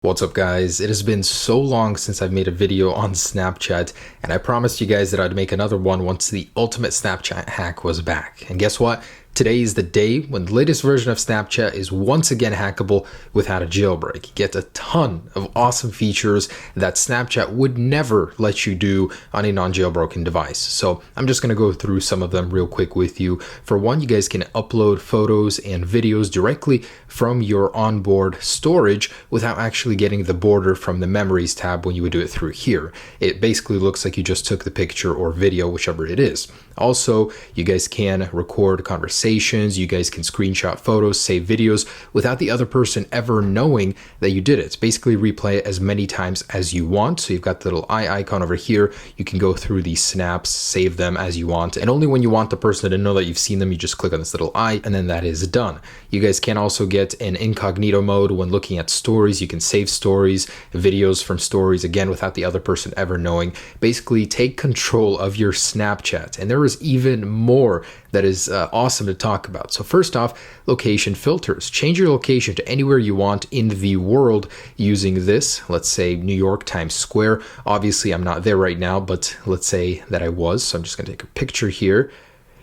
What's up guys? It has been so long since I've made a video on Snapchat, and I promised you guys that I'd make another one once the ultimate Snapchat hack was back. And guess what? Today is the day when the latest version of Snapchat is once again hackable without a jailbreak. You get a ton of awesome features that Snapchat would never let you do on a non-jailbroken device. So I'm just going to go through some of them real quick with you. For one, you guys can upload photos and videos directly from your onboard storage without actually getting the border from the memories tab when you would do it through here. It basically looks like you just took the picture or video, whichever it is. Also, you guys can record conversations, you guys can screenshot photos, save videos without the other person ever knowing that you did it. Basically replay it as many times as you want. So you've got the little eye icon over here. You can go through these snaps, save them as you want. And only when you want the person to know that you've seen them, you just click on this little eye and then that is done. You guys can also get an incognito mode when looking at stories. You can save stories, videos from stories, again, without the other person ever knowing. Basically take control of your Snapchat. And there is even more that is awesome to talk about. So first off, location filters. Change your location to anywhere you want in the world using this. Let's say New York, Times Square. Obviously, I'm not there right now, but let's say that I was. So I'm just going to take a picture here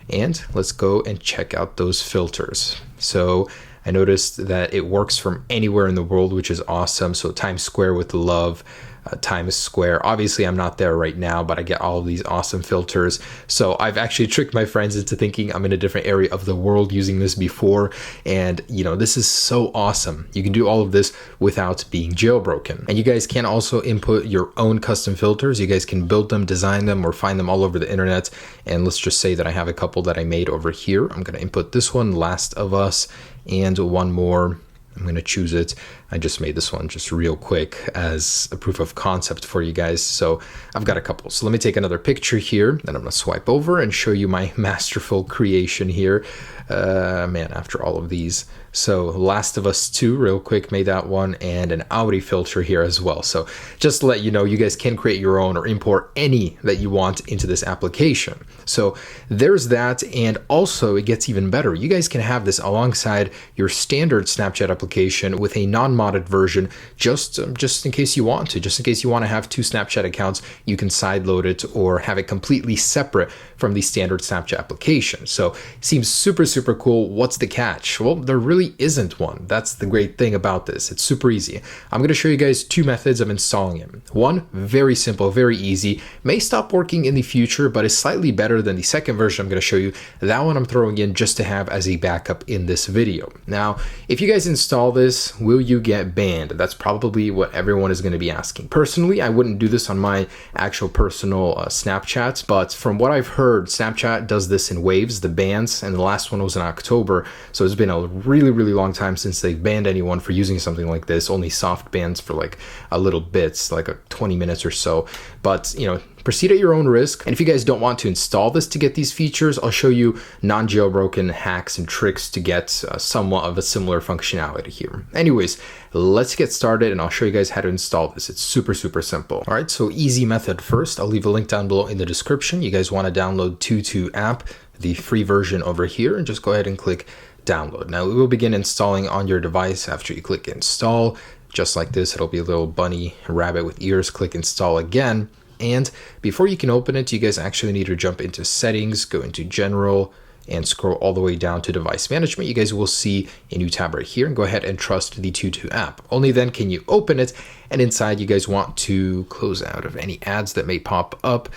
and let's go and check out those filters. So I noticed that it works from anywhere in the world, which is awesome. So Times Square with love. Times Square. Obviously, I'm not there right now, but I get all of these awesome filters. So I've actually tricked my friends into thinking I'm in a different area of the world using this before. And, you know, this is so awesome. You can do all of this without being jailbroken. And you guys can also input your own custom filters. You guys can build them, design them, or find them all over the internet. And let's just say that I have a couple that I made over here. I'm going to input this one, Last of Us, and one more. I'm going to choose it. I just made this one just real quick as a proof of concept for you guys. So I've got a couple. So let me take another picture here. Then I'm going to swipe over and show you my masterful creation here. Man, after all of these. So Last of Us 2, real quick, made that one, and an Audi filter here as well. So just to let you know, you guys can create your own or import any that you want into this application. So there's that, and also it gets even better. You guys can have this alongside your standard Snapchat application with a non-modded version, just in case you want to. Just in case you want to have two Snapchat accounts, you can sideload it or have it completely separate from the standard Snapchat application. So it seems super cool. What's the catch? Well, there really isn't one. That's the great thing about this. It's super easy. I'm going to show you guys two methods of installing it. One, very simple, very easy. May stop working in the future, but is slightly better than the second version I'm going to show you. That one I'm throwing in just to have as a backup in this video. Now, if you guys install this, will you get banned? That's probably what everyone is going to be asking. Personally, I wouldn't do this on my actual personal Snapchats, but from what I've heard, Snapchat does this in waves, the bans, and the last one was in October. So it's been a really long time since they've banned anyone for using something like this. Only soft bans for like a little bit, like 20 minutes or so. But, you know, proceed at your own risk. And if you guys don't want to install this to get these features, I'll show you non-jailbroken hacks and tricks to get somewhat of a similar functionality here. Anyways, let's get started and I'll show you guys how to install this. It's super simple. All right, so easy method first. I'll leave a link down below in the description. You guys want to download TutuApp, the free version over here, and just go ahead and click download. Now it will begin installing on your device after you click install. Just like this, it'll be a little bunny rabbit with ears. Click install again. And before you can open it, you guys actually need to jump into settings, go into general, and scroll all the way down to device management. You guys will see a new tab right here, and go ahead and trust the TutuApp. Only then can you open it, and inside you guys want to close out of any ads that may pop up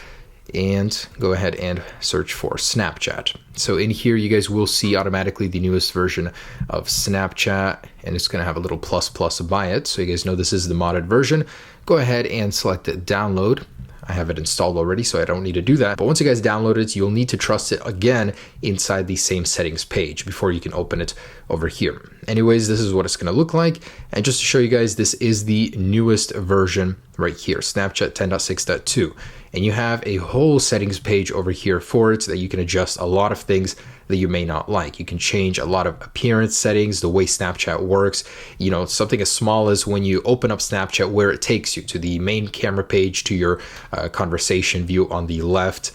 and go ahead and search for Snapchat. So in here, you guys will see automatically the newest version of Snapchat, and it's going to have a little plus by it. So you guys know this is the modded version. Go ahead and select it, download. I have it installed already, so I don't need to do that. But once you guys download it, you'll need to trust it again inside the same settings page before you can open it over here. Anyways, this is what it's going to look like. And just to show you guys, this is the newest version right here, Snapchat 10.6.2. And you have a whole settings page over here for it that you can adjust a lot of things that you may not like. You can change a lot of appearance settings, the way Snapchat works, you know, something as small as when you open up Snapchat, where it takes you to the main camera page, to your conversation view on the left.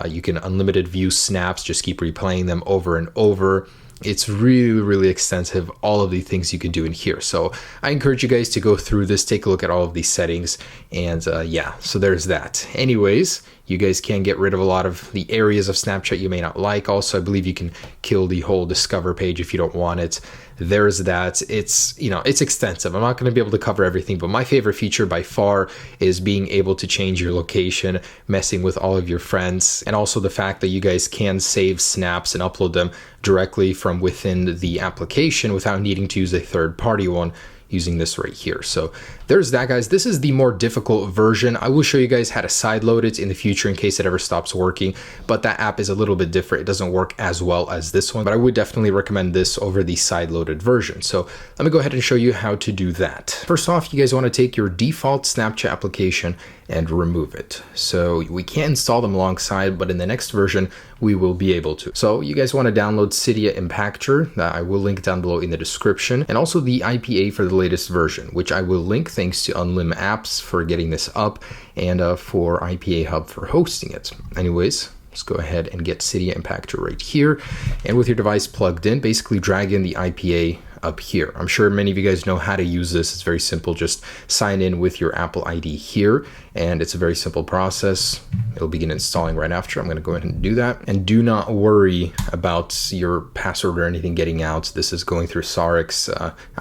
You can unlimited view snaps, just keep replaying them over and over. It's really, really extensive, all of the things you can do in here. So I encourage you guys to go through this, take a look at all of these settings, and yeah, so there's that. Anyways, you guys can get rid of a lot of the areas of Snapchat you may not like. Also, I believe you can kill the whole discover page if you don't want it. There's that. It's, you know, it's extensive. I'm not going to be able to cover everything, but my favorite feature by far is being able to change your location, messing with all of your friends, and also the fact that you guys can save snaps and upload them directly from within the application without needing to use a third-party one, using this right here. So there's that, guys. This is the more difficult version. I will show you guys how to sideload it in the future in case it ever stops working, but that app is a little bit different. It doesn't work as well as this one, but I would definitely recommend this over the sideloaded version. So let me go ahead and show you how to do that. First off, you guys want to take your default Snapchat application and remove it. So we can't install them alongside, but in the next version, we will be able to. So you guys want to download Cydia Impactor, that I will link down below in the description, and also the IPA for the latest version, which I will link thanks to Unlim Apps for getting this up, and for IPA Hub for hosting it. Anyways, let's go ahead and get Cydia Impactor right here. And with your device plugged in, basically drag in the IPA up here. I'm sure many of you guys know how to use this. It's very simple. Just sign in with your Apple ID here, and it's a very simple process. It'll begin installing right after. I'm going to go ahead and do that. And do not worry about your password or anything getting out. This is going through Sarik's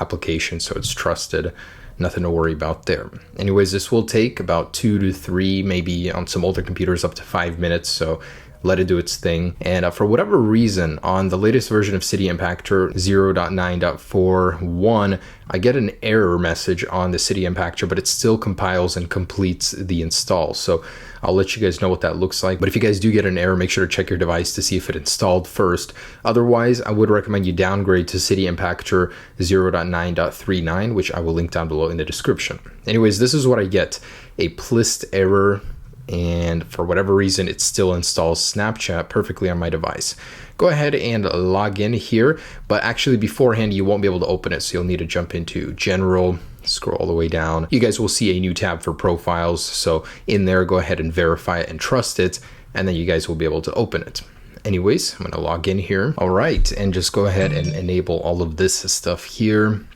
application, so it's trusted. Nothing to worry about there. Anyways, this will take about 2 to 3, maybe on some older computers up to 5 minutes. So let it do its thing. And for whatever reason, on the latest version of Cydia Impactor 0.9.41, I get an error message on the Cydia Impactor, but it still compiles and completes the install. So I'll let you guys know what that looks like. But if you guys do get an error, make sure to check your device to see if it installed first. Otherwise, I would recommend you downgrade to Cydia Impactor 0.9.39, which I will link down below in the description. Anyways, this is what I get: a plist error, and for whatever reason it still installs Snapchat perfectly on my device. Go ahead and log in here, but actually beforehand you won't be able to open it, so you'll need to jump into General, scroll all the way down. You guys will see a new tab for profiles, so in there go ahead and verify it and trust it, and then you guys will be able to open it. Anyways, I'm going to log in here. All right, and just go ahead and enable all of this stuff here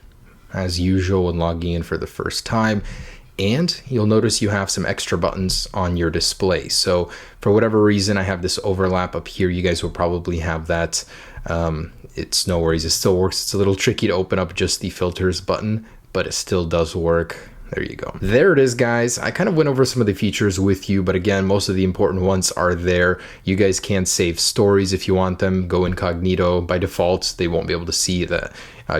as usual when logging in for the first time. And you'll notice you have some extra buttons on your display. So for whatever reason, I have this overlap up here. You guys will probably have that. It's no worries. It still works. It's a little tricky to open up just the filters button, but it still does work. There you go. There it is, guys. I kind of went over some of the features with you, but again, most of the important ones are there. You guys can save stories if you want them. Go incognito. By default, they won't be able to see that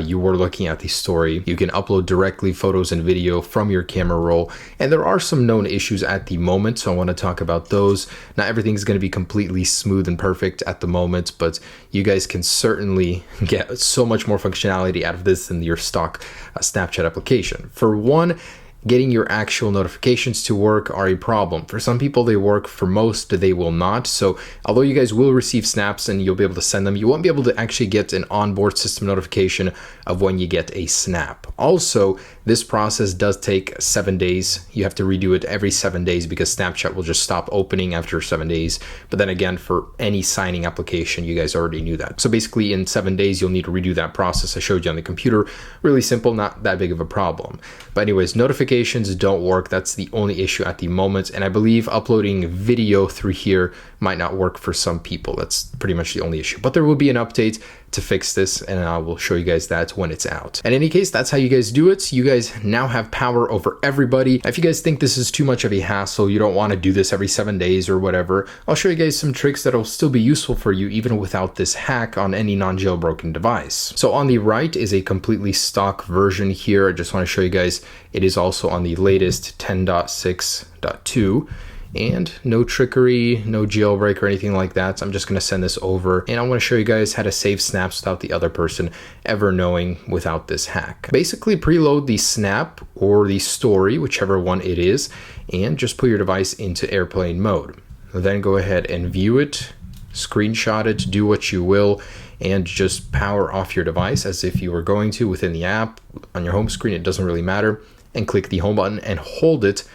you were looking at the story. You can upload directly photos and video from your camera roll, and there are some known issues at the moment, so I want to talk about those. Not everything's going to be completely smooth and perfect at the moment, but you guys can certainly get so much more functionality out of this than your stock Snapchat application. For one, getting your actual notifications to work are a problem. For some people they work, for most they will not. So although you guys will receive snaps and you'll be able to send them, you won't be able to actually get an onboard system notification of when you get a snap. Also, this process does take 7 days. You have to redo it every 7 days because Snapchat will just stop opening after 7 days. But then again, for any signing application, you guys already knew that. So basically in 7 days, you'll need to redo that process I showed you on the computer. Really simple, not that big of a problem. But anyways, notifications don't work. That's the only issue at the moment. And I believe uploading video through here might not work for some people. That's pretty much the only issue. But there will be an update to fix this, and I will show you guys that when it's out. In any case, that's how you guys do it. You guys now have power over everybody. If you guys think this is too much of a hassle, you don't want to do this every 7 days or whatever, I'll show you guys some tricks that'll still be useful for you even without this hack on any non-jailbroken device. So on the right is a completely stock version here. I just want to show you guys it is also on the latest 10.6.2. And no trickery, no jailbreak or anything like that. So I'm just going to send this over, and I want to show you guys how to save snaps without the other person ever knowing without this hack. Basically preload the snap or the story, whichever one it is, and just put your device into airplane mode. Then go ahead and view it, screenshot it, do what you will, and just power off your device as if you were going to within the app on your home screen. It doesn't really matter. And click the home button and hold it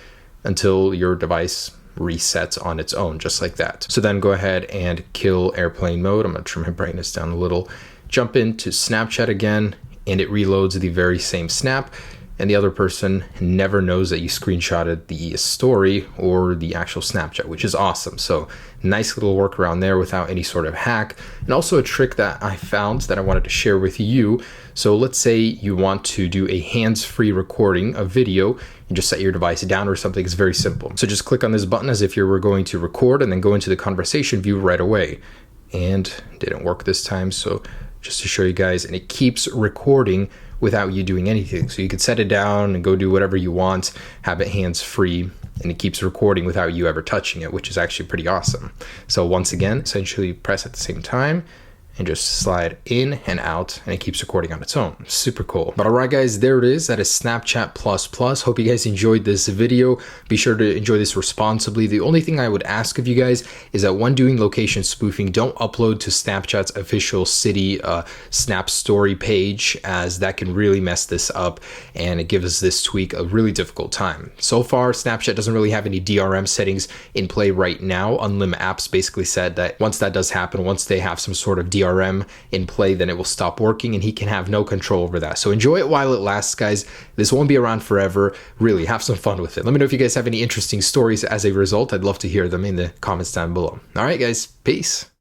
until your device resets on its own, just like that. So then go ahead and kill airplane mode. I'm going to trim my brightness down a little jump into Snapchat again, and it reloads the very same snap, and the other person never knows that you screenshotted the story or the actual Snapchat, which is awesome. So nice little workaround there without any sort of hack. And also a trick that I found that I wanted to share with you. So let's say you want to do a hands-free recording of video and just set your device down or something. It's very simple. So just click on this button as if you were going to record and then go into the conversation view right away. And didn't work this time, so just to show you guys, and it keeps recording without you doing anything. So you could set it down and go do whatever you want, have it hands-free, and it keeps recording without you ever touching it, which is actually pretty awesome. So once again, essentially press at the same time and just slide in and out, and it keeps recording on its own. Super cool. But all right, guys, there it is. That is Snapchat++. Hope you guys enjoyed this video. Be sure to enjoy this responsibly. The only thing I would ask of you guys is that when doing location spoofing, don't upload to Snapchat's official Cydia Snap Story page, as that can really mess this up, and it gives this tweak a really difficult time. So far, Snapchat doesn't really have any DRM settings in play right now. Unlim Apps basically said that once that does happen, once they have some sort of DRM in play, then it will stop working and he can have no control over that. So enjoy it while it lasts, guys. This won't be around forever. Really, have some fun with it. Let me know if you guys have any interesting stories as a result. I'd love to hear them in the comments down below. All right, guys, peace.